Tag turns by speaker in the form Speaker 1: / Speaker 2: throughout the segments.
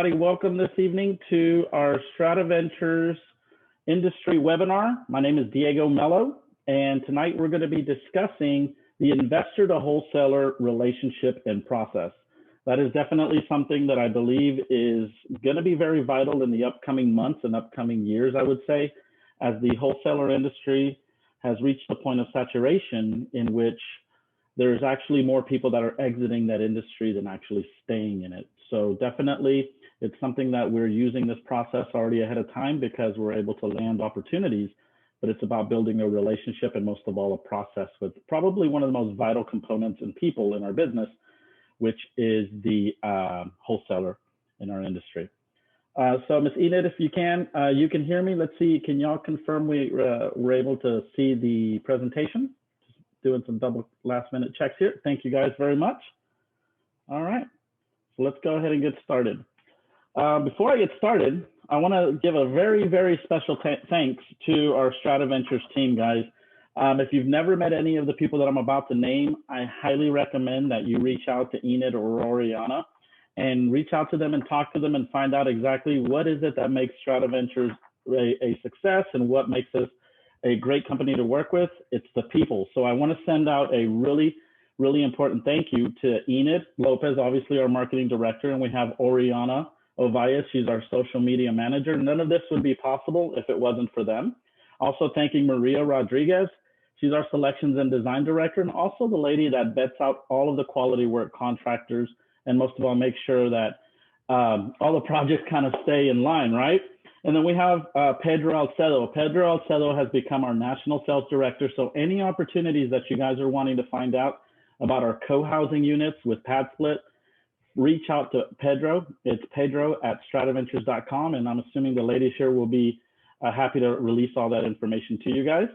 Speaker 1: everybody. Welcome this evening to our StratiVentures industry webinar. My name is Diego Mello, and tonight we're going to be discussing the investor to wholesaler relationship and process. That is definitely something that I believe is going to be very vital in the upcoming months and upcoming years, I would say, as the wholesaler industry has reached a point of saturation in which there's actually more people that are exiting that industry than actually staying in it. So definitely it's something that we're using this process already ahead of time because we're able to land opportunities, but it's about building a relationship and most of all a process with probably one of the most vital components and people in our business, which is the wholesaler in our industry. So Ms. Enid, if you can hear me. Let's see, can y'all confirm we're able to see the presentation? Doing some double last minute checks here. Thank you guys very much. All right, so let's go ahead and get started. Before I get started, I want to give a very, very special thanks to our StratiVentures team, guys. If you've never met any of the people that I'm about to name, I highly recommend that you reach out to Enid or Oriana and reach out to them and talk to them and find out exactly what is it that makes StratiVentures a success and what makes us a great company to work with. It's the people. So I want to send out a really, really important thank you to Enid Lopez, obviously our marketing director, and we have Oriana Ovalle, she's our social media manager. None of this would be possible if it wasn't for them. Also thanking Maria Rodriguez, she's our selections and design director, and also the lady that vets out all of the quality work contractors, and most of all, make sure that all the projects kind of stay in line, right? And then we have Pedro Alcedo. Pedro Alcedo has become our national sales director. So any opportunities that you guys are wanting to find out about our co-housing units with pad split, reach out to Pedro. It's pedro@strativentures.com. And I'm assuming the ladies here will be happy to release all that information to you guys.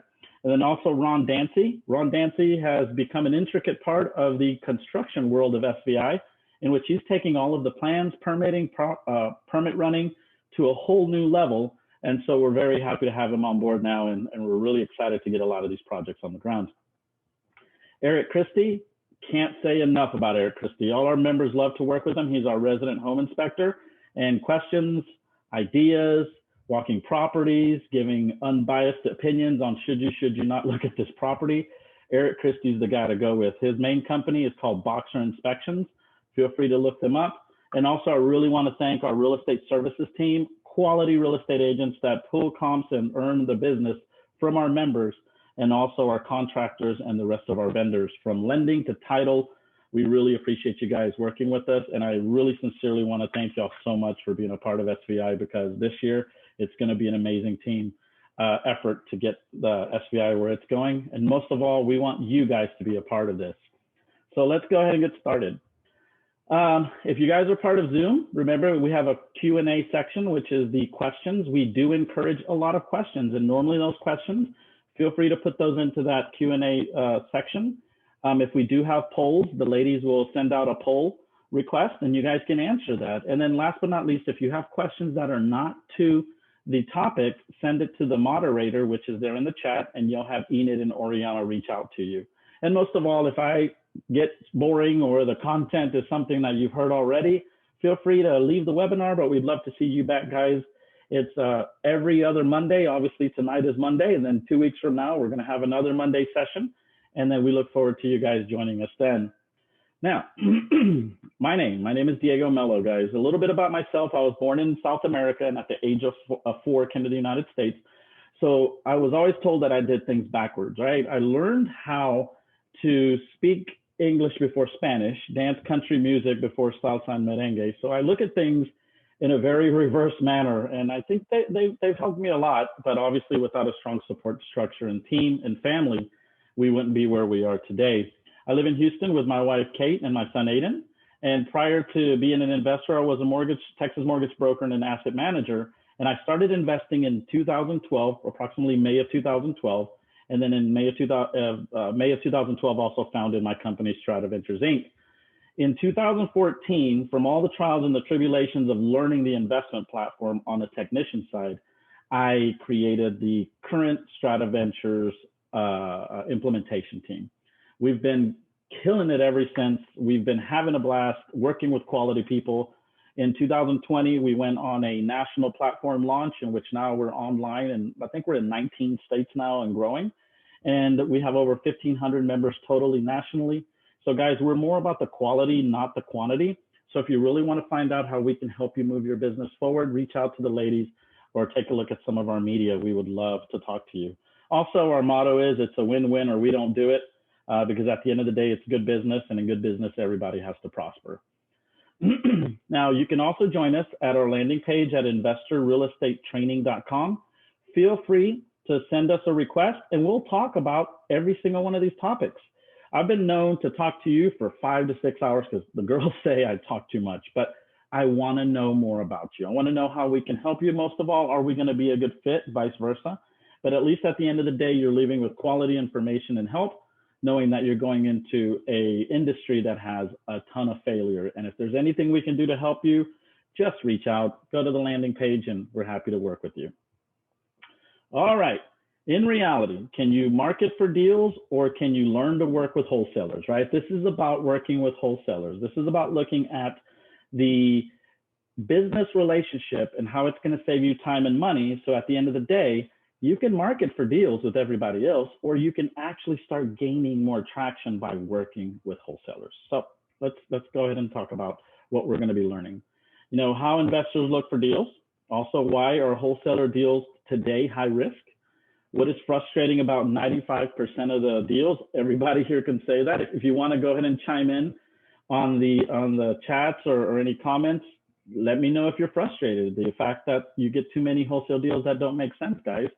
Speaker 1: And then also Ron Dancy. Ron Dancy has become an intricate part of the construction world of SVI, in which he's taking all of the plans, permitting, permit running, to a whole new level. And so we're very happy to have him on board now, and we're really excited to get a lot of these projects on the ground. Eric Christie, can't say enough about Eric Christie. All our members love to work with him. He's our resident home inspector, and questions, ideas, walking properties, giving unbiased opinions on should you not look at this property. Eric Christie's the guy to go with. His main company is called Boxer Inspections. Feel free to look them up. And also, I really want to thank our real estate services team, quality real estate agents that pull comps and earn the business from our members, and also our contractors and the rest of our vendors, from lending to title. We really appreciate you guys working with us. And I really sincerely want to thank y'all so much for being a part of SVI, because this year it's going to be an amazing team effort to get the SVI where it's going. And most of all, we want you guys to be a part of this. So let's go ahead and get started. If you guys are part of Zoom, remember we have a Q&A section, which is the questions. We do encourage a lot of questions, and normally those questions, feel free to put those into that Q&A section. If we do have polls, the ladies will send out a poll request and you guys can answer that. And then last but not least, if you have questions that are not to the topic, send it to the moderator, which is there in the chat, and you'll have Enid and Oriana reach out to you. And most of all, if I get boring or the content is something that you've heard already, feel free to leave the webinar, but we'd love to see you back, guys. It's every other Monday. Obviously, tonight is Monday, and then 2 weeks from now, we're going to have another Monday session, and then we look forward to you guys joining us then. Now, my name is Diego Mello, guys. A little bit about myself. I was born in South America, and at the age of 4, came to the United States. So I was always told that I did things backwards, right? I learned how to speak English before Spanish, dance country music before salsa and merengue. So I look at things in a very reverse manner, and I think they've helped me a lot, but obviously without a strong support structure and team and family, we wouldn't be where we are today. I live in Houston with my wife, Kate, and my son, Aiden. And prior to being an investor, I was a Texas mortgage broker and an asset manager. And I started investing in 2012, approximately May of 2012. And then in May of 2012, also founded my company, StratiVentures, Inc. In 2014, from all the trials and the tribulations of learning the investment platform on the technician side, I created the current StratiVentures implementation team. We've been killing it ever since. We've been having a blast working with quality people. In 2020, we went on a national platform launch in which now we're online, and I think we're in 19 states now and growing. And we have over 1,500 members totally nationally. So guys, we're more about the quality, not the quantity. So if you really want to find out how we can help you move your business forward, reach out to the ladies or take a look at some of our media. We would love to talk to you. Also, our motto is it's a win-win or we don't do it, because at the end of the day, it's good business, and in good business, everybody has to prosper. Now, you can also join us at our landing page at investorrealestatetraining.com. Feel free to send us a request, and we'll talk about every single one of these topics. I've been known to talk to you for 5 to 6 hours because the girls say I talk too much, but I want to know more about you. I want to know how we can help you. Most of all, are we going to be a good fit, vice versa? But at least at the end of the day, you're leaving with quality information and help, knowing that you're going into a industry that has a ton of failure. And if there's anything we can do to help you, just reach out, go to the landing page, and we're happy to work with you. All right. In reality, can you market for deals, or can you learn to work with wholesalers, right? This is about working with wholesalers. This is about looking at the business relationship and how it's going to save you time and money. So at the end of the day, you can market for deals with everybody else, or you can actually start gaining more traction by working with wholesalers. So let's go ahead and talk about what we're going to be learning. You know, how investors look for deals. Also, why are wholesaler deals today high risk? What is frustrating about 95% of the deals? Everybody here can say that. If you want to go ahead and chime in on the chats or any comments, let me know if you're frustrated. The fact that you get too many wholesale deals that don't make sense, guys.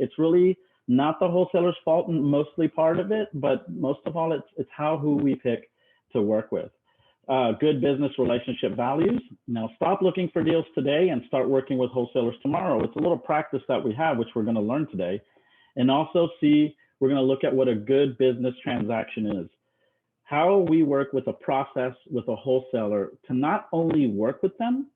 Speaker 1: It's really not the wholesaler's fault, mostly part of it, but most of all, it's who we pick to work with. Good business relationship values. Now, stop looking for deals today and start working with wholesalers tomorrow. It's a little practice that we have, which we're going to learn today. And also we're going to look at what a good business transaction is. How we work with a process with a wholesaler to not only work with them,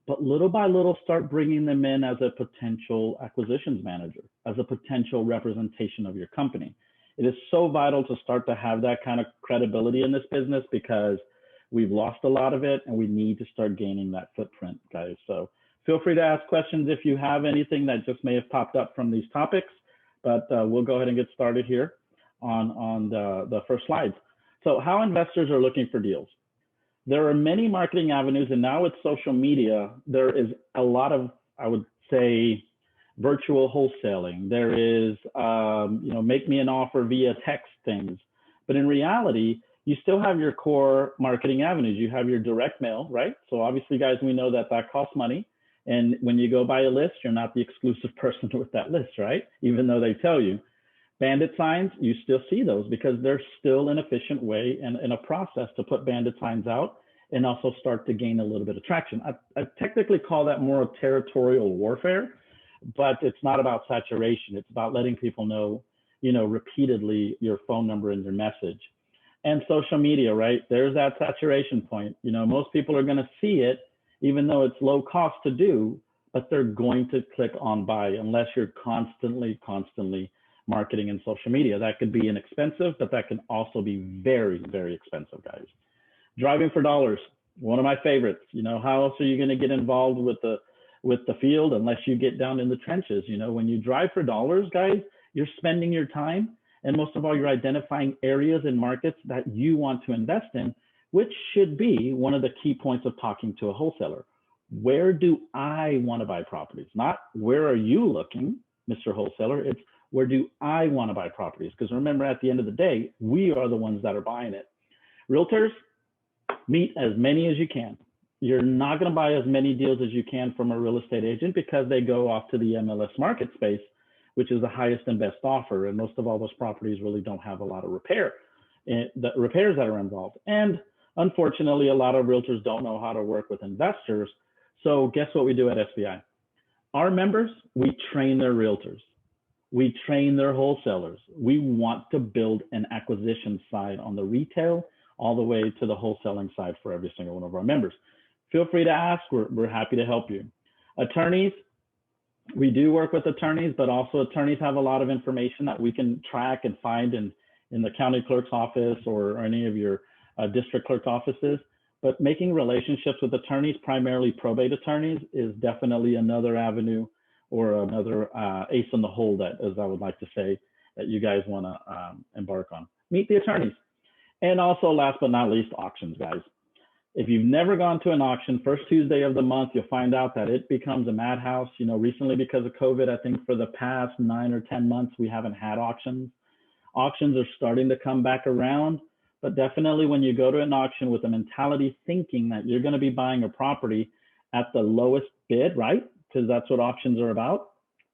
Speaker 1: but little by little start bringing them in as a potential acquisitions manager, as a potential representation of your company. It is so vital to start to have that kind of credibility in this business, because we've lost a lot of it and we need to start gaining that footprint, guys. So feel free to ask questions if you have anything that just may have popped up from these topics, but we'll go ahead and get started here on the first slides. So how investors are looking for deals. There are many marketing avenues, and now with social media, there is a lot of, I would say, virtual wholesaling. There is, make me an offer via text things. But in reality, you still have your core marketing avenues. You have your direct mail, right? So obviously, guys, we know that costs money. And when you go buy a list, you're not the exclusive person with that list, right? Even though they tell you. Bandit signs, you still see those because they're still an efficient way and a process to put bandit signs out and also start to gain a little bit of traction. I technically call that more of territorial warfare, but it's not about saturation. It's about letting people know, repeatedly your phone number and your message. And social media, right? There's that saturation point. Most people are going to see it, even though it's low cost to do, but they're going to click on buy unless you're constantly marketing in social media. That could be inexpensive, but that can also be very, very expensive, guys. Driving for dollars, one of my favorites. How else are you going to get involved with the field unless you get down in the trenches? When you drive for dollars, guys, you're spending your time, and most of all, you're identifying areas and markets that you want to invest in, which should be one of the key points of talking to a wholesaler. Where do I want to buy properties? Not where are you looking, Mr. Wholesaler? It's where do I want to buy properties? Because remember, at the end of the day, we are the ones that are buying it. Realtors, meet as many as you can. You're not going to buy as many deals as you can from a real estate agent because they go off to the MLS market space, which is the highest and best offer. And most of all, those properties really don't have a lot of repairs that are involved. And unfortunately, a lot of realtors don't know how to work with investors. So guess what we do at SBI? Our members, we train their realtors. We train their wholesalers. We want to build an acquisition side on the retail all the way to the wholesaling side for every single one of our members. Feel free to ask. We're happy to help you. Attorneys, we do work with attorneys, but also attorneys have a lot of information that we can track and find in the county clerk's office or any of your district clerk offices. but making relationships with attorneys, primarily probate attorneys, is definitely another avenue or another ace in the hole, that, as I would like to say, that you guys want to embark on. Meet the attorneys. And also, last but not least, auctions, guys. If you've never gone to an auction, first Tuesday of the month, you'll find out that it becomes a madhouse. You know, recently because of COVID, I think for the past 9 or 10 months, we haven't had auctions. Auctions are starting to come back around, but definitely when you go to an auction with a mentality thinking that you're going to be buying a property at the lowest bid, right? Because that's what auctions are about.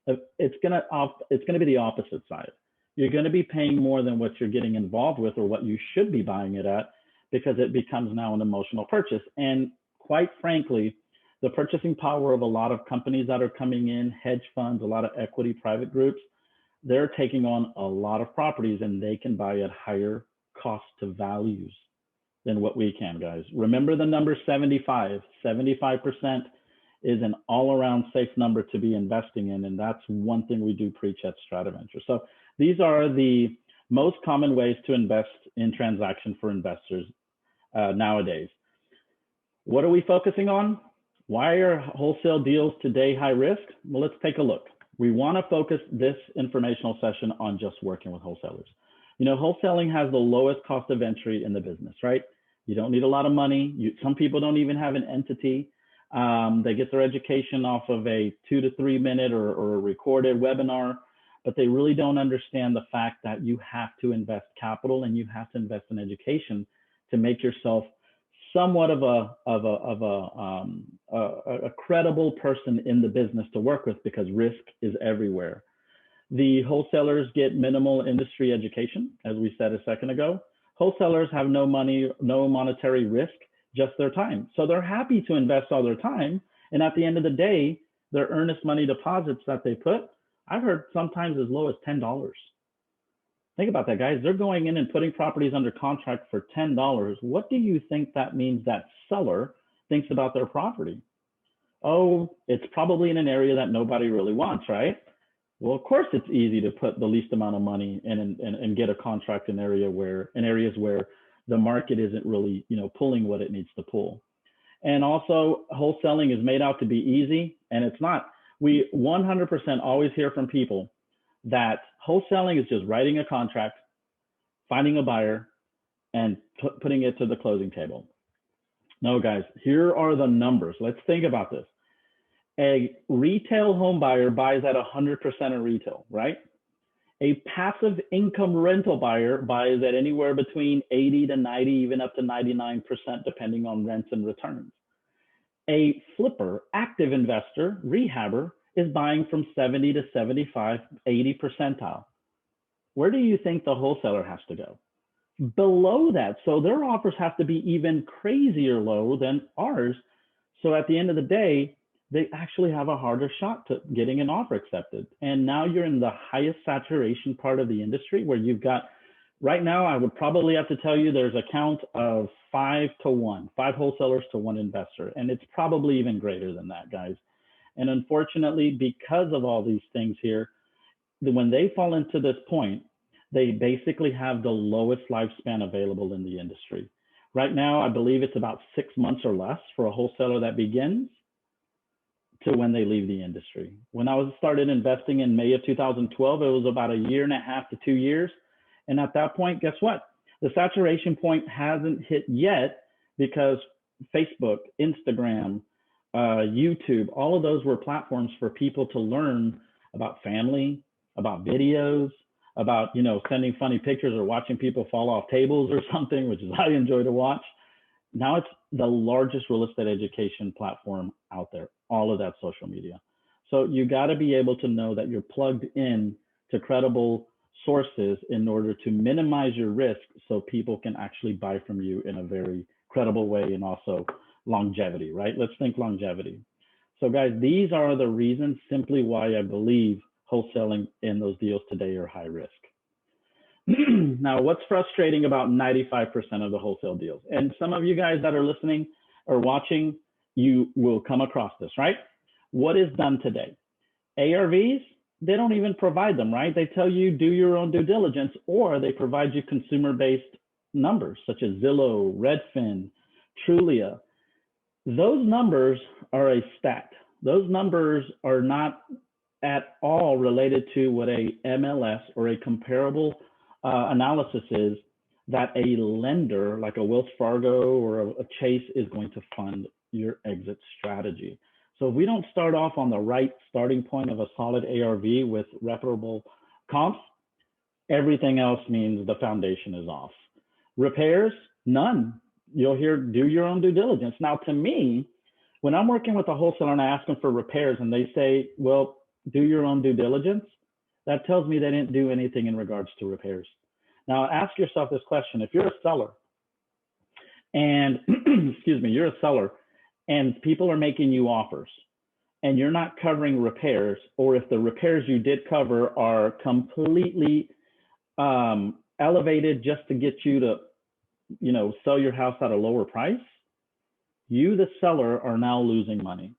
Speaker 1: It's going to be the opposite side. You're going to be paying more than what you're getting involved with or what you should be buying it at, because it becomes now an emotional purchase. And quite frankly, the purchasing power of a lot of companies that are coming in, hedge funds, a lot of equity private groups, they're taking on a lot of properties and they can buy at higher cost to values than what we can, guys. Remember the number 75. 75% is an all-around safe number to be investing in, and that's one thing we do preach at StratiVentures. So these are the most common ways to invest in transaction for investors nowadays. What are we focusing on? Why are wholesale deals today high risk? Well, let's take a look. We want to focus this informational session on just working with wholesalers. You know, wholesaling has the lowest cost of entry in the business, right? You don't need a lot of money. Some people don't even have an entity. They get their education off of a 2 to 3 minute or a recorded webinar, but they really don't understand the fact that you have to invest capital and you have to invest in education to make yourself somewhat of a credible person in the business to work with, because risk is everywhere. The wholesalers get minimal industry education, as we said a second ago. Wholesalers have no money, no monetary risk, just their time. So they're happy to invest all their time. And at the end of the day, their earnest money deposits that they put, I've heard sometimes as low as $10. Think about that, guys. They're going in and putting properties under contract for $10. What do you think that means that seller thinks about their property? Oh, it's probably in an area that nobody really wants, right? Well, of course, it's easy to put the least amount of money and get a contract in areas where the market isn't really, pulling what it needs to pull. And also, wholesaling is made out to be easy, and it's not. We 100% always hear from people that wholesaling is just writing a contract, finding a buyer, and putting it to the closing table. No, guys, here are the numbers. Let's think about this. A retail home buyer buys at 100% of retail, right? A passive income rental buyer buys at anywhere between 80 to 90, even up to 99%, depending on rents and returns. A flipper, active investor, rehabber, is buying from 70 to 75, 80 percentile. Where do you think the wholesaler has to go? Below that. So their offers have to be even crazier low than ours. So at the end of the day, they actually have a harder shot to getting an offer accepted. And now you're in the highest saturation part of the industry, where you've got, right now, I would probably have to tell you there's a count of 5 to 1, 5 wholesalers to 1 investor. And it's probably even greater than that, guys. And unfortunately, because of all these things here, when they fall into this point, they basically have the lowest lifespan available in the industry. Right now, I believe it's about 6 months or less for a wholesaler that begins to when they leave the industry. When I started investing in May of 2012, it was about 1.5 to 2 years. And at that point, guess what? The saturation point hasn't hit yet, because Facebook, Instagram, YouTube, all of those were platforms for people to learn about family, about videos, about, sending funny pictures or watching people fall off tables or something, which is I enjoy to watch. Now it's the largest real estate education platform out there, all of that social media. So you got to be able to know that you're plugged in to credible sources in order to minimize your risk, so people can actually buy from you in a very credible way, and also longevity, right? Let's think longevity. So guys, these are the reasons simply why I believe wholesaling in those deals today are high risk. Now, what's frustrating about 95% of the wholesale deals? And some of you guys that are listening or watching, you will come across this, right? What is done today? ARVs, they don't even provide them, right? They tell you do your own due diligence, or they provide you consumer-based numbers such as Zillow, Redfin, Trulia. Those numbers are a stat. Those numbers are not at all related to what a MLS or a comparable analysis is that a lender like a Wells Fargo or a Chase is going to fund your exit strategy. So if we don't start off on the right starting point of a solid ARV with reputable comps, everything else means the foundation is off. Repairs, none. You'll hear do your own due diligence. Now, to me, when I'm working with a wholesaler and I ask them for repairs and they say, well, do your own due diligence, that tells me they didn't do anything in regards to repairs. Now, ask yourself this question. If you're a seller and, excuse me, you're a seller and people are making you offers and you're not covering repairs, or if the repairs you did cover are completely elevated just to get you to, sell your house at a lower price, you, the seller, are now losing money.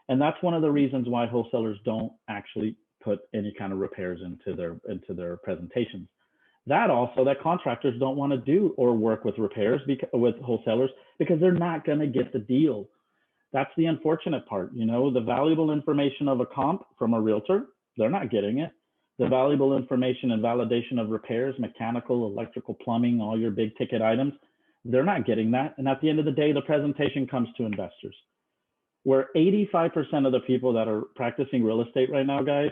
Speaker 1: And that's one of the reasons why wholesalers don't actually put any kind of repairs into their presentations. That contractors don't want to do or work with repairs with wholesalers because they're not going to get the deal. That's the unfortunate part. The valuable information of a comp from a realtor, they're not getting it. The valuable information and validation of repairs, mechanical, electrical, plumbing, all your big ticket items, they're not getting that. And at the end of the day, the presentation comes to investors. Where 85% of the people that are practicing real estate right now, guys,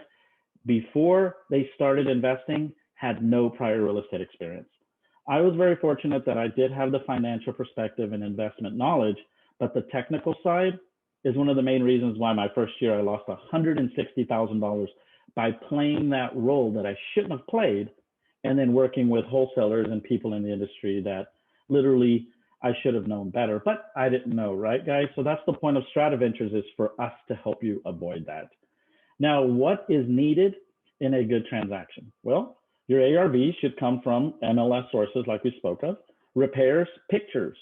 Speaker 1: before they started investing, had no prior real estate experience. I was very fortunate that I did have the financial perspective and investment knowledge, but the technical side is one of the main reasons why my first year I lost $160,000 by playing that role that I shouldn't have played, and then working with wholesalers and people in the industry that literally I should have known better, but I didn't know, right, guys? So that's the point of StratiVentures, is for us to help you avoid that. Now, what is needed in a good transaction? Well, your ARV should come from MLS sources like we spoke of, repairs, pictures,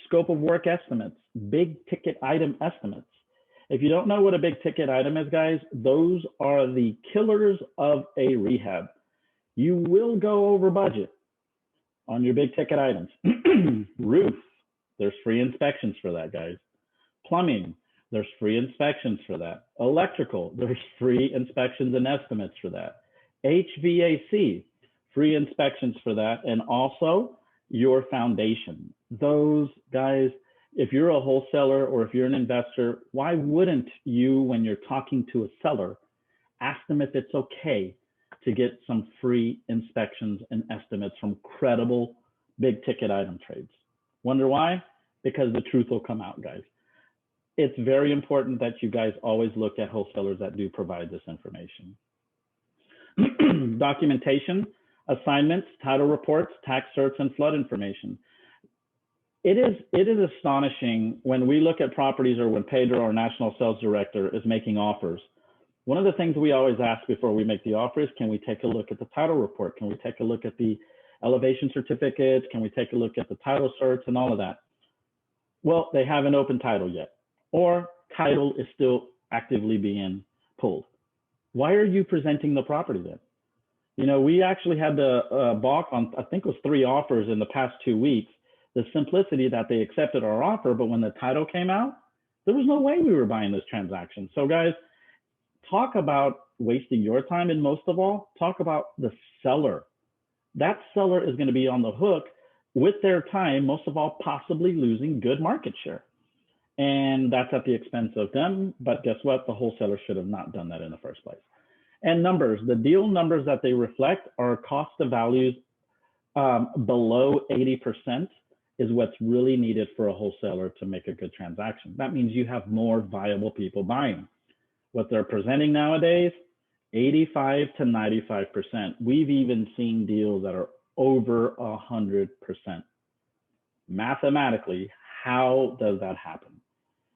Speaker 1: scope of work estimates, big ticket item estimates. If you don't know what a big ticket item is, guys, those are the killers of a rehab. You will go over budget on your big ticket items. Roof, there's free inspections for that, guys. Plumbing, there's free inspections for that. Electrical, there's free inspections and estimates for that. HVAC, free inspections for that. And also your foundation. Those, guys, if you're a wholesaler or if you're an investor, why wouldn't you, when you're talking to a seller, ask them if it's okay to get some free inspections and estimates from credible big ticket item trades? Wonder why? Because the truth will come out, guys. It's very important that you guys always look at wholesalers that do provide this information. Documentation, assignments, title reports, tax certs, and flood information. It is astonishing when we look at properties, or when Pedro, our national sales director, is making offers. One of the things we always ask before we make the offer is, can we take a look at the title report? Can we take a look at the elevation certificates? Can we take a look at the title certs and all of that? Well, they haven't opened title yet, or title is still actively being pulled. Why are you presenting the property then? We actually had to balk on, I think it was 3 offers in the past 2 weeks. The simplicity that they accepted our offer, but when the title came out, there was no way we were buying this transaction. So guys, talk about wasting your time, and most of all, talk about the seller. That seller is going to be on the hook with their time, most of all, possibly losing good market share. And that's at the expense of them. But guess what? The wholesaler should have not done that in the first place. And numbers, the deal numbers that they reflect are cost of values below 80%. Is what's really needed for a wholesaler to make a good transaction. That means you have more viable people buying. What they're presenting nowadays, 85 to 95%. We've even seen deals that are over 100%. Mathematically, how does that happen?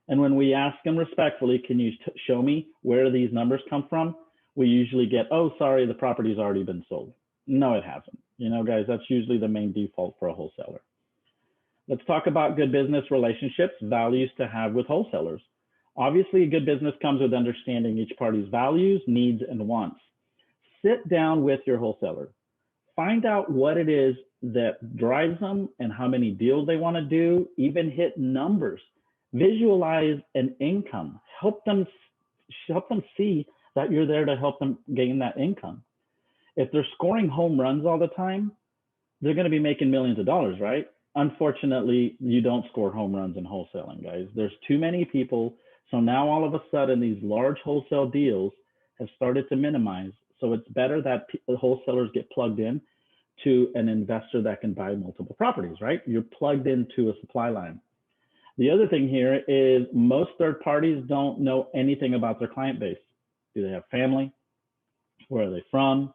Speaker 1: And when we ask them respectfully, can you show me where these numbers come from? We usually get, oh, sorry, the property's already been sold. No, it hasn't. Guys, that's usually the main default for a wholesaler. Let's talk about good business relationships, values to have with wholesalers. Obviously, a good business comes with understanding each party's values, needs, and wants. Sit down with your wholesaler. Find out what it is that drives them and how many deals they want to do, even hit numbers, visualize an income, help them see that you're there to help them gain that income. If they're scoring home runs all the time, they're going to be making millions of dollars, right? Unfortunately, you don't score home runs in wholesaling, guys. There's too many people. So now all of a sudden, these large wholesale deals have started to minimize. So it's better that wholesalers get plugged in to an investor that can buy multiple properties, right? You're plugged into a supply line. The other thing here is most third parties don't know anything about their client base. Do they have family? Where are they from?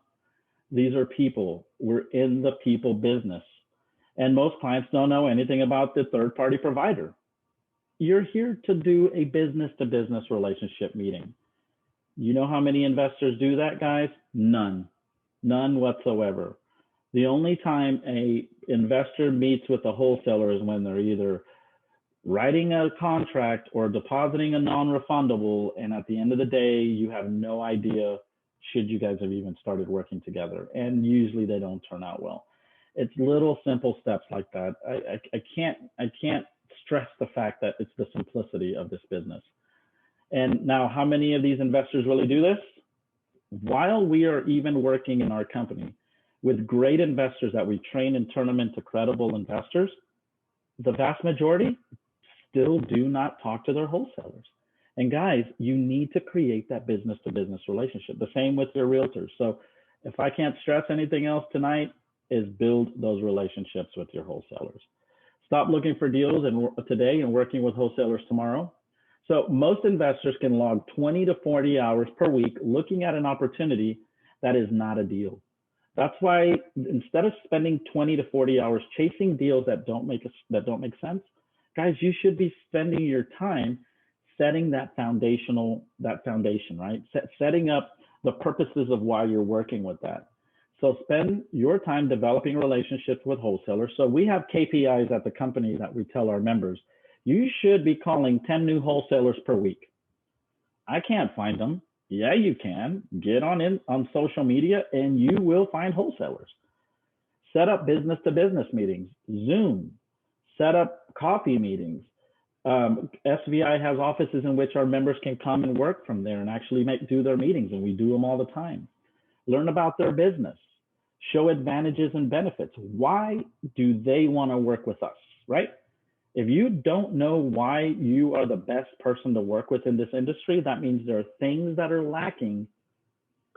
Speaker 1: These are people. We're in the people business. And most clients don't know anything about the third party provider. You're here to do a business to business relationship meeting. You know how many investors do that, guys? None whatsoever. The only time a investor meets with a wholesaler is when they're either writing a contract or depositing a non-refundable, and at the end of the day, you have no idea should you guys have even started working together, and usually they don't turn out well. It's little simple steps like that. I can't stress the fact that it's the simplicity of this business. And now, how many of these investors really do this? While we are even working in our company with great investors that we train and turn them into credible investors, the vast majority still do not talk to their wholesalers. And guys, you need to create that business to business relationship. The same with your realtors. So if I can't stress anything else tonight, is build those relationships with your wholesalers. Stop looking for deals today and working with wholesalers tomorrow. So most investors can log 20 to 40 hours per week looking at an opportunity that is not a deal. That's why instead of spending 20 to 40 hours chasing deals that don't make sense, guys, you should be spending your time setting that foundation, right? Setting up the purposes of why you're working with that. So spend your time developing relationships with wholesalers. So we have KPIs at the company that we tell our members, you should be calling 10 new wholesalers per week. I can't find them. Yeah, you can. Get on social media and you will find wholesalers. Set up business to business meetings, Zoom, set up coffee meetings. SVI has offices in which our members can come and work from there and actually do their meetings, and we do them all the time. Learn about their business, show advantages and benefits. Why do they want to work with us, right? If you don't know why you are the best person to work with in this industry, that means there are things that are lacking.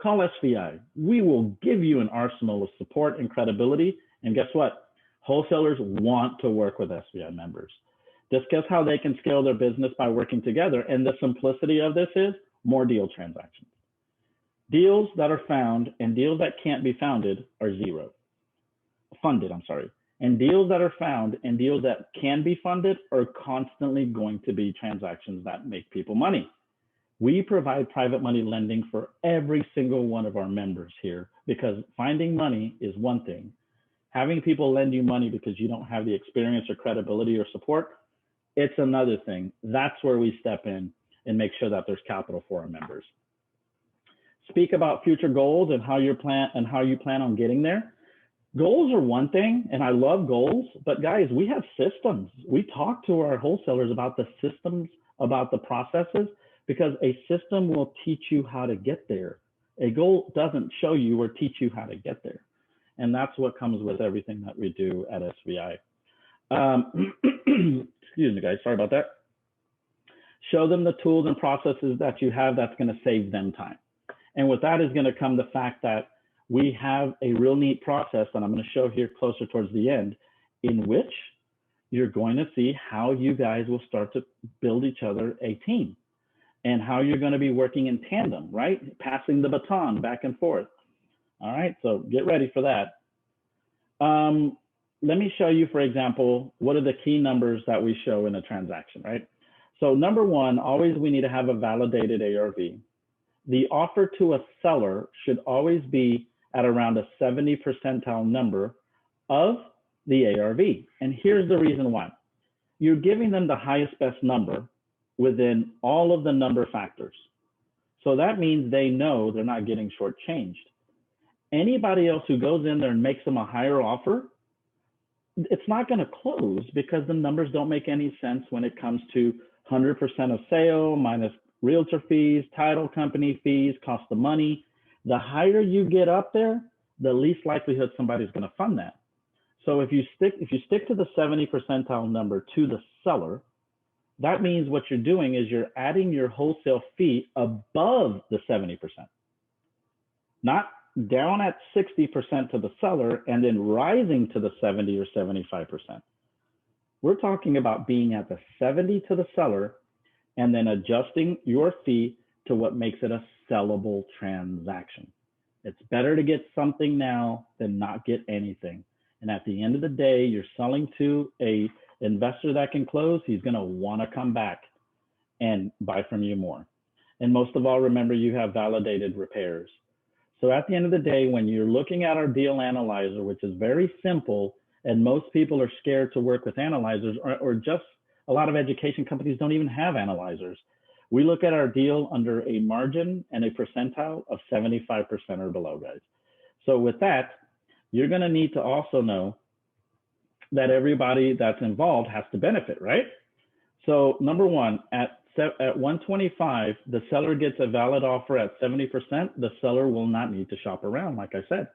Speaker 1: Call SVI. We will give you an arsenal of support and credibility. And guess what? Wholesalers want to work with SVI members. Discuss how they can scale their business by working together. And the simplicity of this is more deal transactions. Deals that are found and deals that can't be funded are funded. And deals that are found and deals that can be funded are constantly going to be transactions that make people money. We provide private money lending for every single one of our members here, because finding money is one thing. Having people lend you money because you don't have the experience or credibility or support, it's another thing. That's where we step in and make sure that there's capital for our members. Speak about future goals and how you plan on getting there. Goals are one thing, and I love goals, but guys, we have systems. We talk to our wholesalers about the systems, about the processes, because a system will teach you how to get there. A goal doesn't show you or teach you how to get there. And that's what comes with everything that we do at SVI. Excuse me, guys, sorry about that. Show them the tools and processes that you have that's going to save them time. And with that is going to come the fact that we have a real neat process that I'm going to show here closer towards the end, in which you're going to see how you guys will start to build each other a team and how you're going to be working in tandem, right? Passing the baton back and forth. All right, so get ready for that. Let me show you, for example, what are the key numbers that we show in a transaction, right? So number one, always we need to have a validated ARV. The offer to a seller should always be at around a 70 percentile number of the ARV. And here's the reason why. You're giving them the highest best number within all of the number factors. So that means they know they're not getting shortchanged. Anybody else who goes in there and makes them a higher offer, it's not going to close because the numbers don't make any sense when it comes to 100% of sale minus realtor fees, title company fees, cost of money. The higher you get up there, the least likelihood somebody's going to fund that. So if you stick to the 70 percentile number to the seller, that means what you're doing is you're adding your wholesale fee above the 70%, not down at 60% to the seller and then rising to the 70 or 75%. We're talking about being at the 70 to the seller and then adjusting your fee to what makes it a sellable transaction. It's better to get something now than not get anything. And at the end of the day, you're selling to an investor that can close. He's going to want to come back and buy from you more. And most of all, remember, you have validated repairs. So at the end of the day, when you're looking at our deal analyzer, which is very simple, and most people are scared to work with analyzers, or just a lot of education companies don't even have analyzers. We look at our deal under a margin and a percentile of 75% or below, guys. So with that, you're going to need to also know that everybody that's involved has to benefit, right? So number one, at 125, the seller gets a valid offer at 70%. The seller will not need to shop around, like I said.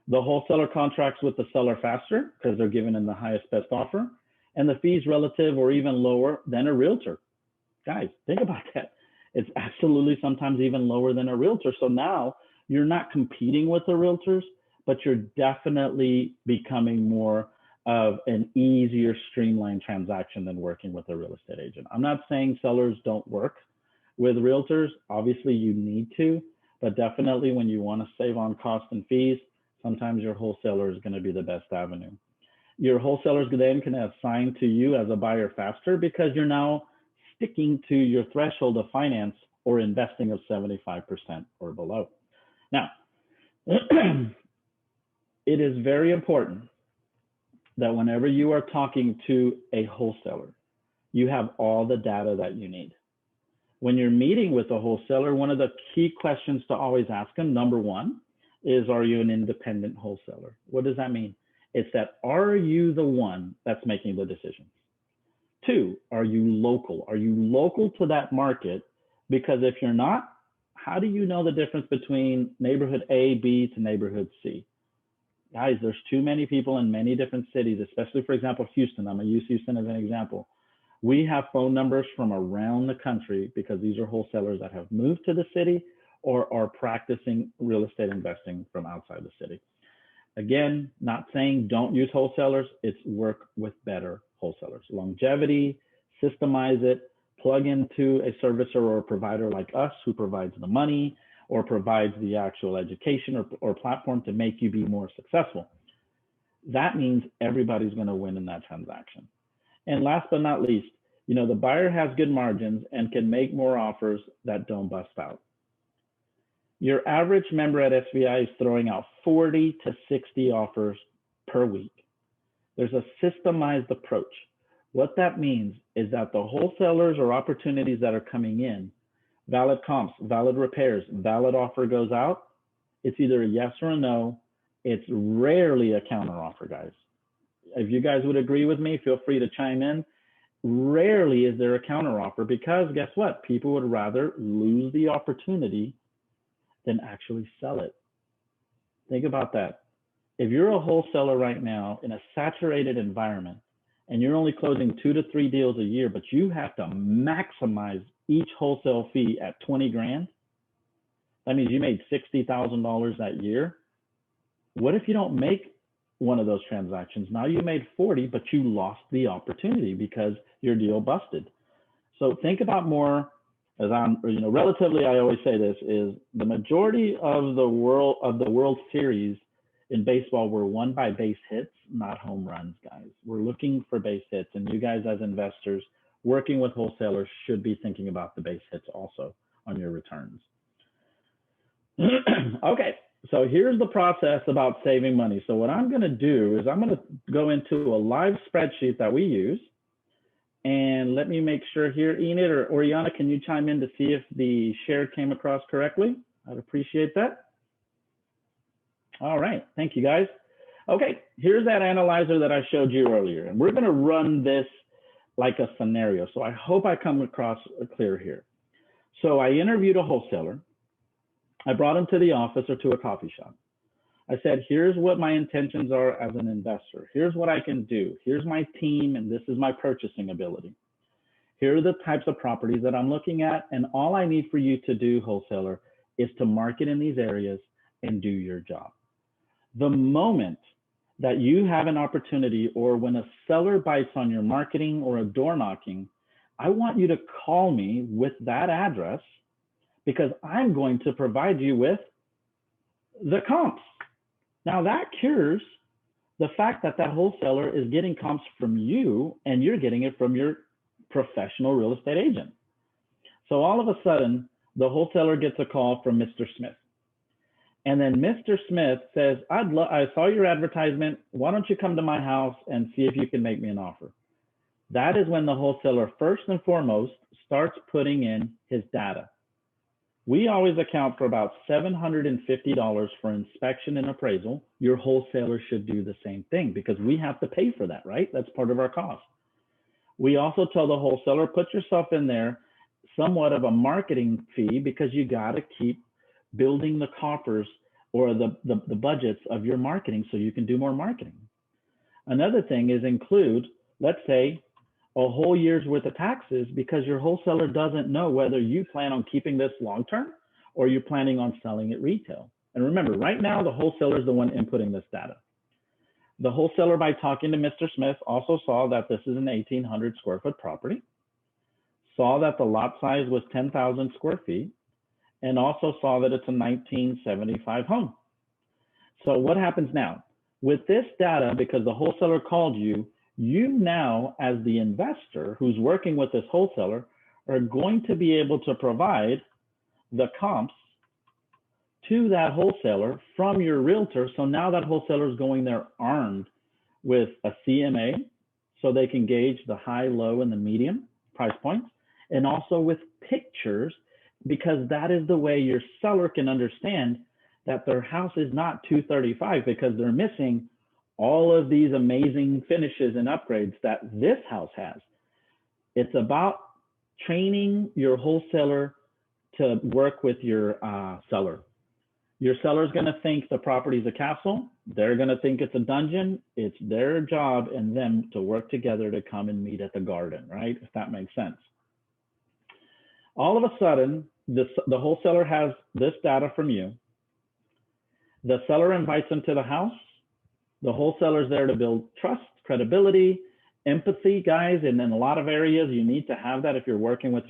Speaker 1: The wholesaler contracts with the seller faster because they're giving them the highest best offer, and the fees relative or even lower than a realtor. Guys, think about that. It's absolutely sometimes even lower than a realtor. So now you're not competing with the realtors, but you're definitely becoming more of an easier, streamlined transaction than working with a real estate agent. I'm not saying sellers don't work with realtors. Obviously, you need to, but definitely when you want to save on costs and fees, sometimes your wholesaler is going to be the best avenue. Your wholesalers then can assign to you as a buyer faster because you're now sticking to your threshold of finance or investing of 75% or below. Now, it is very important that whenever you are talking to a wholesaler, you have all the data that you need. When you're meeting with a wholesaler, one of the key questions to always ask them, number one, is, are you an independent wholesaler? What does that mean? It's that, are you the one that's making the decisions? Two, are you local? Are you local to that market? Because if you're not, how do you know the difference between neighborhood A, B to neighborhood C? Guys, there's too many people in many different cities, especially, for example, Houston. I'm going to use Houston as an example. We have phone numbers from around the country because these are wholesalers that have moved to the city or are practicing real estate investing from outside the city. Again, not saying don't use wholesalers, it's work with better wholesalers. Longevity, systemize it, plug into a servicer or a provider like us who provides the money or provides the actual education or platform to make you be more successful. That means everybody's going to win in that transaction. And last but not least, you know, the buyer has good margins and can make more offers that don't bust out. Your average member at SVI is throwing out 40 to 60 offers per week. There's a systemized approach. What that means is that the wholesalers or opportunities that are coming in, valid comps, valid repairs, valid offer goes out, it's either a yes or a no. It's rarely a counter offer, guys. If you guys would agree with me, feel free to chime in. Rarely is there a counter offer because guess what? People would rather lose the opportunity than actually sell it. Think about that. If you're a wholesaler right now in a saturated environment and you're only closing 2 to 3 deals a year, but you have to maximize each wholesale fee at 20 grand, that means you made $60,000 that year. What if you don't make one of those transactions? Now you made 40, but you lost the opportunity because your deal busted. So think about more. As I'm, relatively, I always say this is the majority of the World Series in baseball were won by base hits, not home runs, guys. We're looking for base hits, and you guys as investors working with wholesalers should be thinking about the base hits also on your returns. Okay, so here's the process about saving money. So what I'm going to do is I'm going to go into a live spreadsheet that we use. And let me make sure here, Enid or Oriana, can you chime in to see if the share came across correctly? I'd appreciate that. All right, thank you guys. Okay, here's that analyzer that I showed you earlier, and we're gonna run this like a scenario. So I hope I come across clear here. So I interviewed a wholesaler. I brought him to the office or to a coffee shop. I said, here's what my intentions are as an investor. Here's what I can do. Here's my team, and this is my purchasing ability. Here are the types of properties that I'm looking at, and all I need for you to do, wholesaler, is to market in these areas and do your job. The moment that you have an opportunity, or when a seller bites on your marketing or a door knocking, I want you to call me with that address, because I'm going to provide you with the comps. Now that cures the fact that that wholesaler is getting comps from you and you're getting it from your professional real estate agent. So all of a sudden, the wholesaler gets a call from Mr. Smith. And then Mr. Smith says, I saw your advertisement. Why don't you come to my house and see if you can make me an offer? That is when the wholesaler, first and foremost, starts putting in his data. We always account for about $750 for inspection and appraisal. Your wholesaler should do the same thing because we have to pay for that, right? That's part of our cost. We also tell the wholesaler, put yourself in there, somewhat of a marketing fee, because you got to keep building the coffers or the budgets of your marketing so you can do more marketing. Another thing is include, let's say, a whole year's worth of taxes, because your wholesaler doesn't know whether you plan on keeping this long-term or you're planning on selling it retail. And remember, right now, the wholesaler is the one inputting this data. The wholesaler, by talking to Mr. Smith, also saw that this is an 1,800 square foot property, saw that the lot size was 10,000 square feet, and also saw that it's a 1975 home. So what happens now? With this data, because the wholesaler called you, you now, as the investor who's working with this wholesaler, are going to be able to provide the comps to that wholesaler from your realtor. So now that wholesaler is going there armed with a CMA, so they can gauge the high, low, and the medium price points, and also with pictures, because that is the way your seller can understand that their house is not 235, because they're missing all of these amazing finishes and upgrades that this house has. It's about training your wholesaler to work with your seller. Your seller is going to think the property is a castle. They're going to think it's a dungeon. It's their job and them to work together to come and meet at the garden, right? If that makes sense. All of a sudden, the wholesaler has this data from you. The seller invites them to the house. The wholesaler is there to build trust, credibility, empathy, guys. And in a lot of areas, you need to have that if you're working with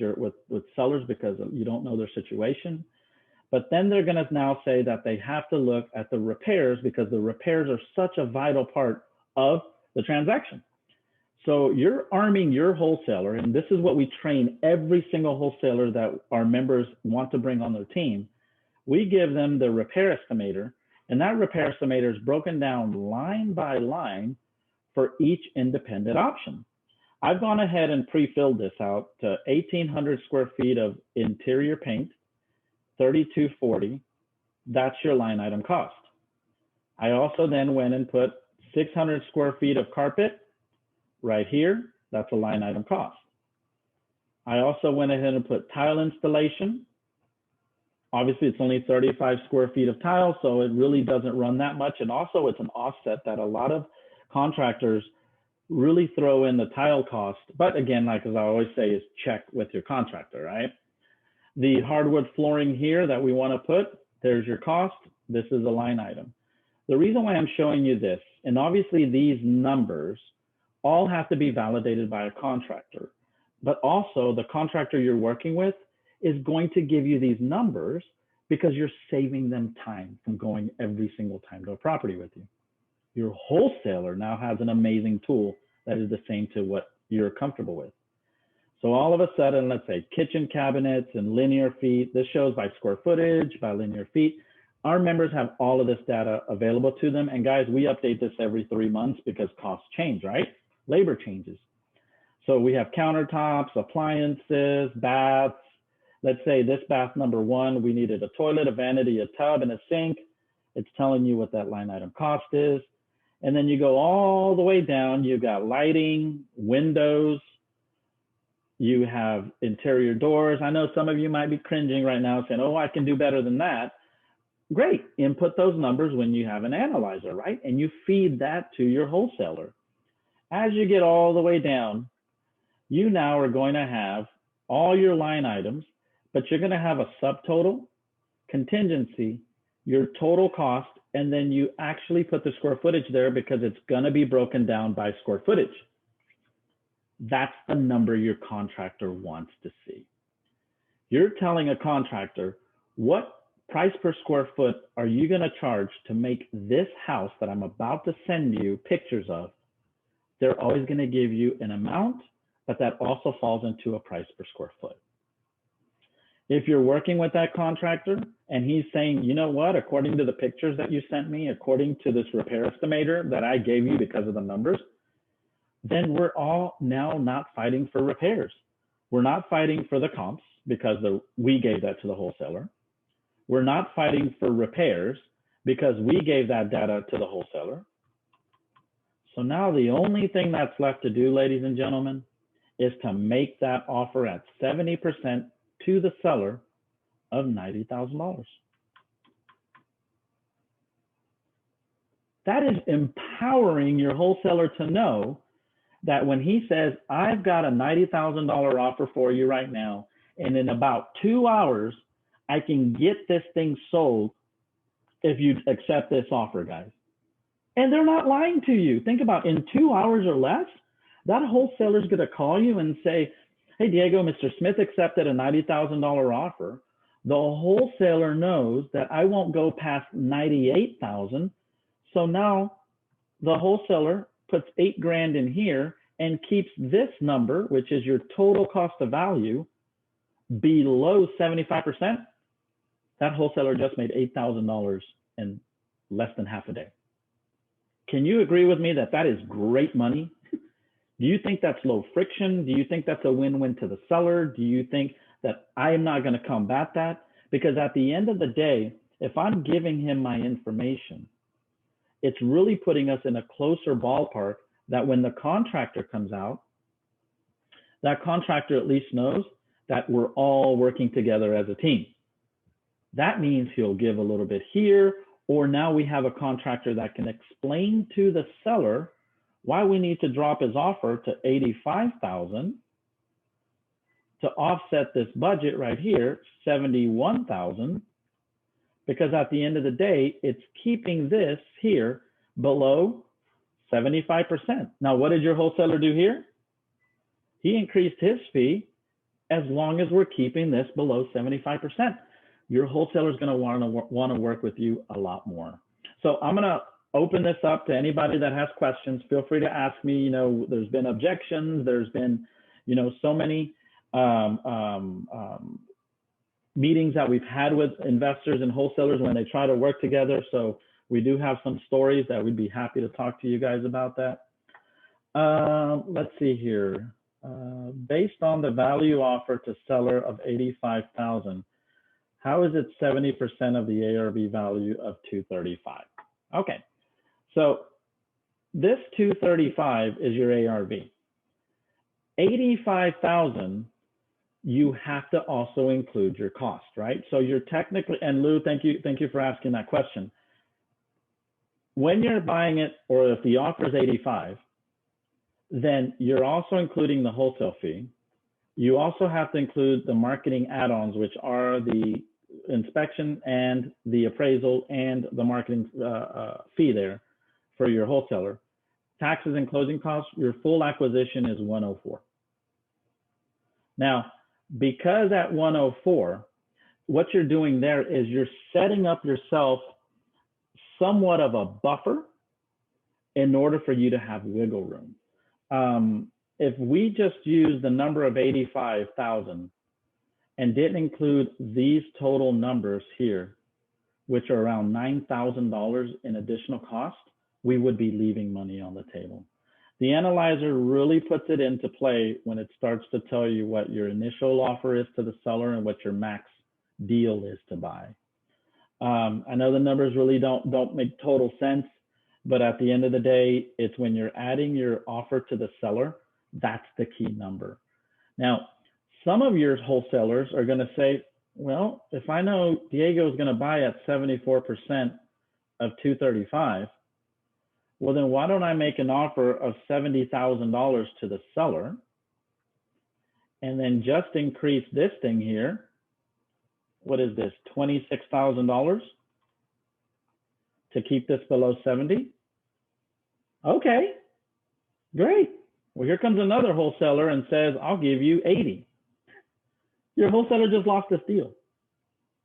Speaker 1: sellers, because you don't know their situation. But then they're going to now say that they have to look at the repairs, because the repairs are such a vital part of the transaction. So you're arming your wholesaler, and this is what we train every single wholesaler that our members want to bring on their team. We give them the repair estimator, and that repair estimator is broken down line by line for each independent option. I've gone ahead and pre-filled this out to 1,800 square feet of interior paint, 3,240. That's your line item cost. I also then went and put 600 square feet of carpet right here. That's a line item cost. I also went ahead and put tile installation. Obviously, it's only 35 square feet of tile, so it really doesn't run that much. And also, it's an offset that a lot of contractors really throw in the tile cost. But again, like as I always say, is check with your contractor, right? The hardwood flooring here that we want to put, there's your cost. This is a line item. The reason why I'm showing you this, and obviously these numbers all have to be validated by a contractor, but also the contractor you're working with is going to give you these numbers because you're saving them time from going every single time to a property with you. Your wholesaler now has an amazing tool that is the same to what you're comfortable with. So all of a sudden, let's say kitchen cabinets and linear feet, this shows by square footage, by linear feet. Our members have all of this data available to them. And guys, we update this every 3 months because costs change, right? Labor changes. So we have countertops, appliances, baths. Let's say this bath number 1, we needed a toilet, a vanity, a tub, and a sink. It's telling you what that line item cost is. And then you go all the way down, you've got lighting, windows, you have interior doors. I know some of you might be cringing right now saying, oh, I can do better than that. Great, input those numbers when you have an analyzer, right? And you feed that to your wholesaler. As you get all the way down, you now are going to have all your line items, but you're going to have a subtotal, contingency, your total cost, and then you actually put the square footage there because it's going to be broken down by square footage. That's the number your contractor wants to see. You're telling a contractor, what price per square foot are you going to charge to make this house that I'm about to send you pictures of? They're always going to give you an amount, but that also falls into a price per square foot. If you're working with that contractor and he's saying, you know what, according to the pictures that you sent me, according to this repair estimator that I gave you because of the numbers, then we're all now not fighting for repairs. We're not fighting for the comps because we gave that to the wholesaler. We're not fighting for repairs because we gave that data to the wholesaler. So now the only thing that's left to do, ladies and gentlemen, is to make that offer at 70% to the seller of $90,000. That is empowering your wholesaler to know that when he says, I've got a $90,000 offer for you right now, and in about 2 hours, I can get this thing sold if you accept this offer, guys. And they're not lying to you. Think about in 2 hours or less, that wholesaler is going to call you and say, hey, Diego, Mr. Smith accepted a $90,000 offer. The wholesaler knows that I won't go past $98,000. So now the wholesaler puts $8,000 in here and keeps this number, which is your total cost of value, below 75%. That wholesaler just made $8,000 in less than half a day. Can you agree with me that that is great money? Do you think that's low friction? Do you think that's a win-win to the seller? Do you think that I am not going to combat that? Because at the end of the day, if I'm giving him my information, it's really putting us in a closer ballpark that when the contractor comes out, that contractor at least knows that we're all working together as a team. That means he'll give a little bit here, or now we have a contractor that can explain to the seller why we need to drop his offer to $85,000 to offset this budget right here, $71,000, because at the end of the day, it's keeping this here below 75%. Now, what did your wholesaler do here? He increased his fee as long as we're keeping this below 75%. Your wholesaler is going to want to work with you a lot more. So I'm going to open this up to anybody that has questions. Feel free to ask me. You know, there's been objections. There's been, you know, so many meetings that we've had with investors and wholesalers when they try to work together. So we do have some stories that we'd be happy to talk to you guys about that. Let's see here. Based on the value offer to seller of $85,000, how is it 70% of the ARV value of $235,000? Okay, so this $235,000 is your ARV. $85,000, you have to also include your cost, right? So you're technically, and Lou, thank you for asking that question. When you're buying it, or if the offer is $85,000, then you're also including the wholesale fee. You also have to include the marketing add-ons, which are the inspection and the appraisal and the marketing fee there for your wholesaler. Taxes and closing costs, your full acquisition is $104,000. Now, because at $104,000, what you're doing there is you're setting up yourself somewhat of a buffer in order for you to have wiggle room. If we just use the number of $85,000 and didn't include these total numbers here, which are around $9,000 in additional cost, we would be leaving money on the table. The analyzer really puts it into play when it starts to tell you what your initial offer is to the seller and what your max deal is to buy. I know the numbers really don't make total sense, but at the end of the day, it's when you're adding your offer to the seller, that's the key number. Now, some of your wholesalers are going to say, well, if I know Diego is going to buy at 74% of 235, well, then why don't I make an offer of $70,000 to the seller and then just increase this thing here? What is this, $26,000 to keep this below 70? Okay, great. Well, here comes another wholesaler and says, I'll give you 80. Your wholesaler just lost this deal.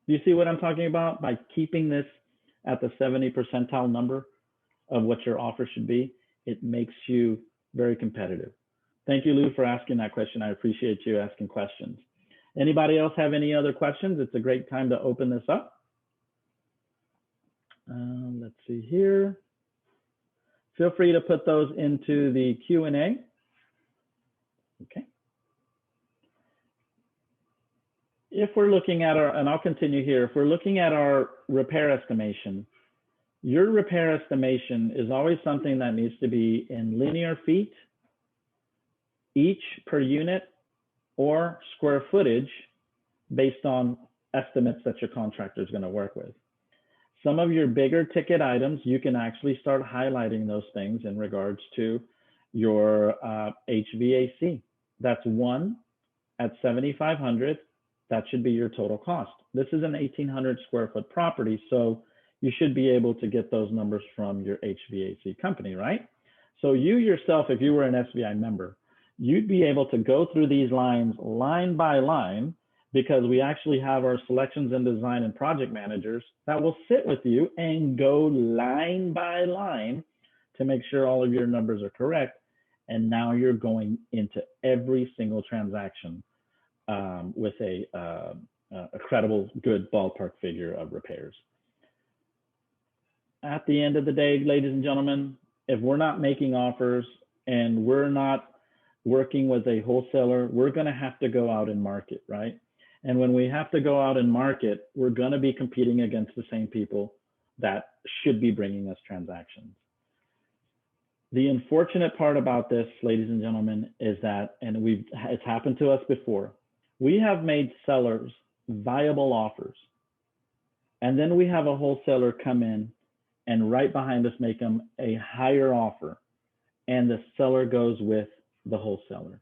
Speaker 1: Do you see what I'm talking about? By keeping this at the 70 percentile number of what your offer should be, it makes you very competitive. Thank you, Lou, for asking that question. I appreciate you asking questions. Anybody else have any other questions? It's a great time to open this up. Let's see here. Feel free to put those into the Q&A. Okay. If we're looking at our, and I'll continue here, if we're looking at our repair estimation, your repair estimation is always something that needs to be in linear feet, each per unit, or square footage based on estimates that your contractor is going to work with. Some of your bigger ticket items, you can actually start highlighting those things in regards to your HVAC. That's one at 7,500. That should be your total cost. This is an 1,800 square foot property, so you should be able to get those numbers from your HVAC company, right? So you yourself, if you were an SVI member, you'd be able to go through these lines line by line, because we actually have our selections and design and project managers that will sit with you and go line by line to make sure all of your numbers are correct. And now you're going into every single transaction with a credible, good ballpark figure of repairs. At the end of the day, ladies and gentlemen, if we're not making offers and we're not working with a wholesaler, we're going to have to go out and market, right? And when we have to go out and market, we're going to be competing against the same people that should be bringing us transactions. The unfortunate part about this, ladies and gentlemen, is that, and it's happened to us before, we have made sellers viable offers. And then we have a wholesaler come in and right behind us make them a higher offer. And the seller goes with the wholesaler.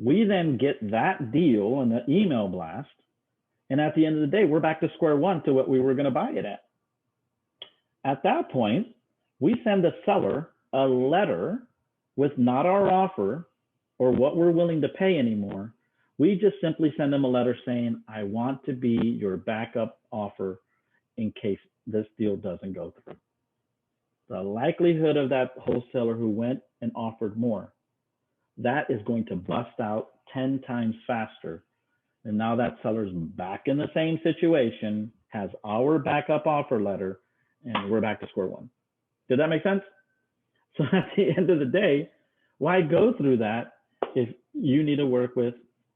Speaker 1: We then get that deal in the email blast. And at the end of the day, we're back to square one to what we were going to buy it at. At that point, we send the seller a letter with not our offer or what we're willing to pay anymore. We just simply send them a letter saying, I want to be your backup offer in case this deal doesn't go through. The likelihood of that wholesaler who went and offered more, that is going to bust out 10 times faster. And now that seller's back in the same situation, has our backup offer letter, and we're back to square one. Did that make sense? So at the end of the day, why go through that if you need to work with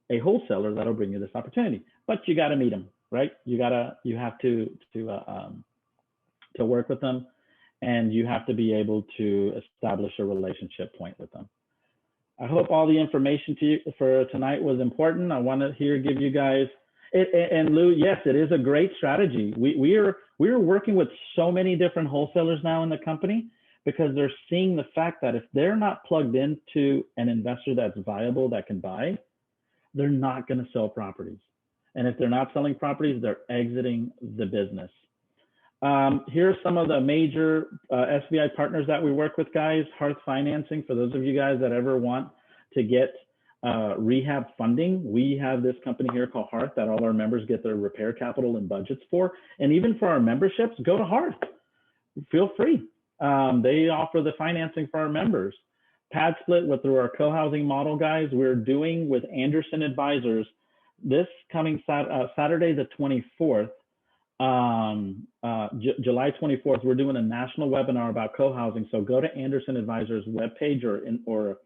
Speaker 1: a wholesaler that'll bring you this opportunity? But you got to meet them, right? You have to work with them, and you have to be able to establish a relationship point with them. I hope all the information for tonight was important. I want to give you guys, and Lou, yes, it is a great strategy. We are working with so many different wholesalers now in the company because they're seeing the fact that if they're not plugged into an investor that's viable, that can buy, they're not going to sell properties. And if they're not selling properties, they're exiting the business. Here are some of the major SVI partners that we work with, guys. Hearth Financing, for those of you guys that ever want to get rehab funding, we have this company here called Hearth that all our members get their repair capital and budgets for. And even for our memberships, go to Hearth. Feel free. They offer the financing for our members. Pad split through our co-housing model, guys. We're doing with Anderson Advisors this coming Saturday the 24th. July 24th, we're doing a national webinar about co-housing. So go to Anderson Advisors webpage or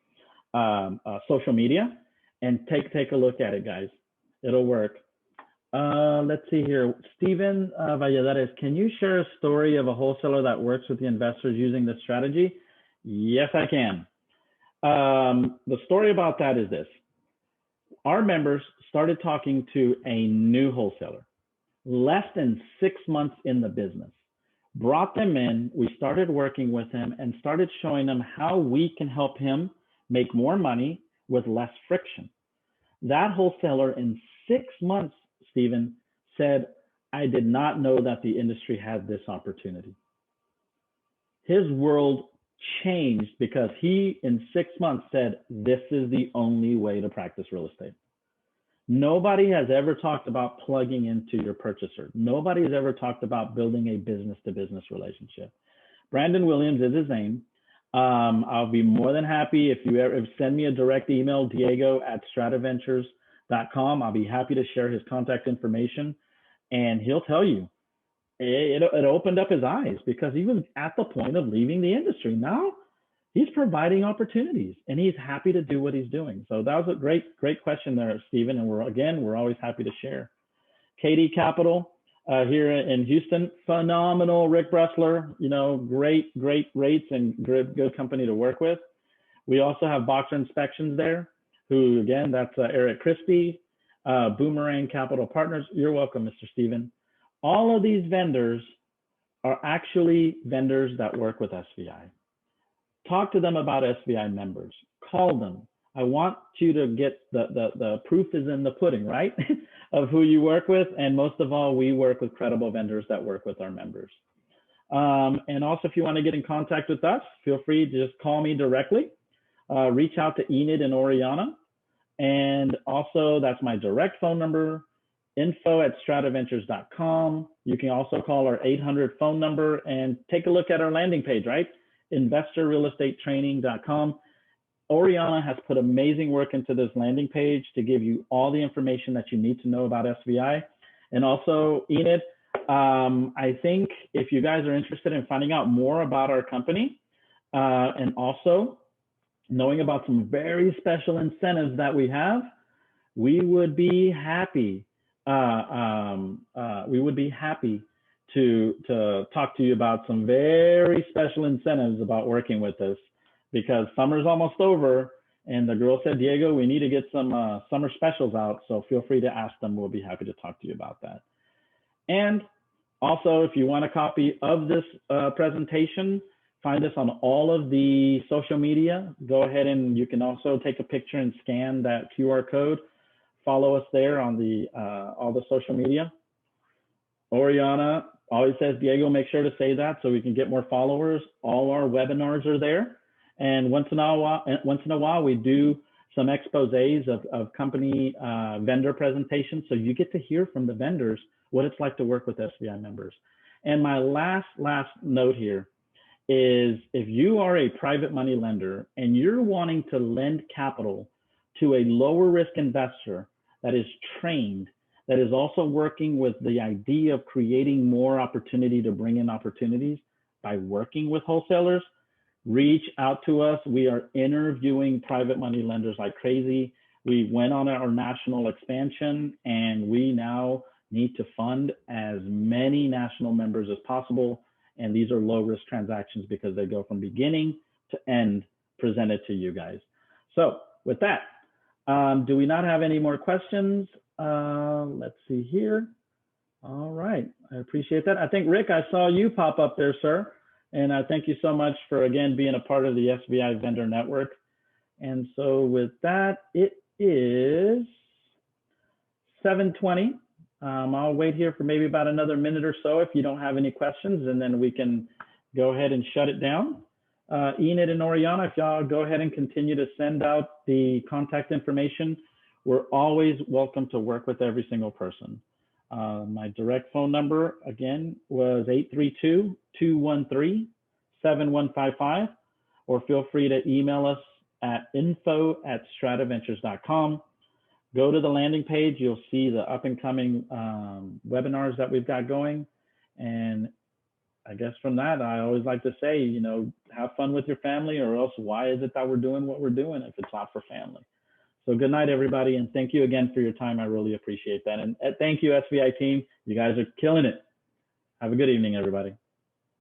Speaker 1: social media and take a look at it, guys. It'll work. Let's see here. Stephen Valladares, can you share a story of a wholesaler that works with the investors using this strategy? Yes, I can. The story about that is this. Our members started talking to a new wholesaler, less than 6 months in the business. Brought them in, we started working with him and started showing them how we can help him make more money with less friction. That wholesaler in 6 months, Stephen, said, I did not know that the industry had this opportunity. His world changed because he, in 6 months, said, this is the only way to practice real estate. Nobody has ever talked about plugging into your purchaser. Nobody has ever talked about building a business-to-business relationship. Brandon Williams is his name. I'll be more than happy if you ever send me a direct email, Diego@StratiVentures.com. I'll be happy to share his contact information, and he'll tell you. It opened up his eyes because he was at the point of leaving the industry. Now he's providing opportunities and he's happy to do what he's doing. So that was a great question there, Stephen. And we're always happy to share. KD Capital here in Houston, phenomenal. Rick Bressler, great rates and good company to work with. We also have Boxer Inspections there, who again, that's Eric Crispy, Boomerang Capital Partners. You're welcome, Mr. Stephen. All of these vendors are actually vendors that work with SVI. Talk to them about SVI members. Call them. I want you to get the proof is in the pudding, right? Of who you work with. And most of all, we work with credible vendors that work with our members. And also, if you want to get in contact with us, feel free to just call me directly. Reach out to Enid and Oriana. And also, that's my direct phone number, info@StratiVentures.com. You can also call our 800 phone number and take a look at our landing page, right? InvestorRealEstateTraining.com. Oriana has put amazing work into this landing page to give you all the information that you need to know about SVI. And also, Enid, I think if you guys are interested in finding out more about our company and also knowing about some very special incentives that we have, we would be happy. To talk to you about some very special incentives about working with us, because summer's almost over and the girl said, Diego, we need to get some summer specials out. So feel free to ask them. We'll be happy to talk to you about that. And also, if you want a copy of this presentation, find us on all of the social media. Go ahead and you can also take a picture and scan that QR code. Follow us there on all the social media. Oriana always says, Diego, make sure to say that so we can get more followers. All our webinars are there. And once in a while, we do some exposés of company vendor presentations. So you get to hear from the vendors what it's like to work with SVI members. And my last note here is, if you are a private money lender and you're wanting to lend capital to a lower risk investor that is trained, that is also working with the idea of creating more opportunity to bring in opportunities by working with wholesalers, reach out to us. We are interviewing private money lenders like crazy. We went on our national expansion and we now need to fund as many national members as possible. And these are low risk transactions because they go from beginning to end presented to you guys. So with that, do we not have any more questions? Let's see here. All right, I appreciate that. I think, Rick, I saw you pop up there, sir. And I thank you so much for, again, being a part of the SVI vendor network. And so with that, it is 7:20. I'll wait here for maybe about another minute or so if you don't have any questions, and then we can go ahead and shut it down. Enid and Oriana, if y'all go ahead and continue to send out the contact information, we're always welcome to work with every single person. My direct phone number, again, was 832-213-7155, or feel free to email us at info@StratiVentures.com. Go to the landing page. You'll see the up and coming webinars that we've got going. And I guess from that, I always like to say, you know, have fun with your family, or else why is it that we're doing what we're doing if it's not for family? So good night, everybody. And thank you again for your time. I really appreciate that. And thank you, SVI team. You guys are killing it. Have a good evening, everybody.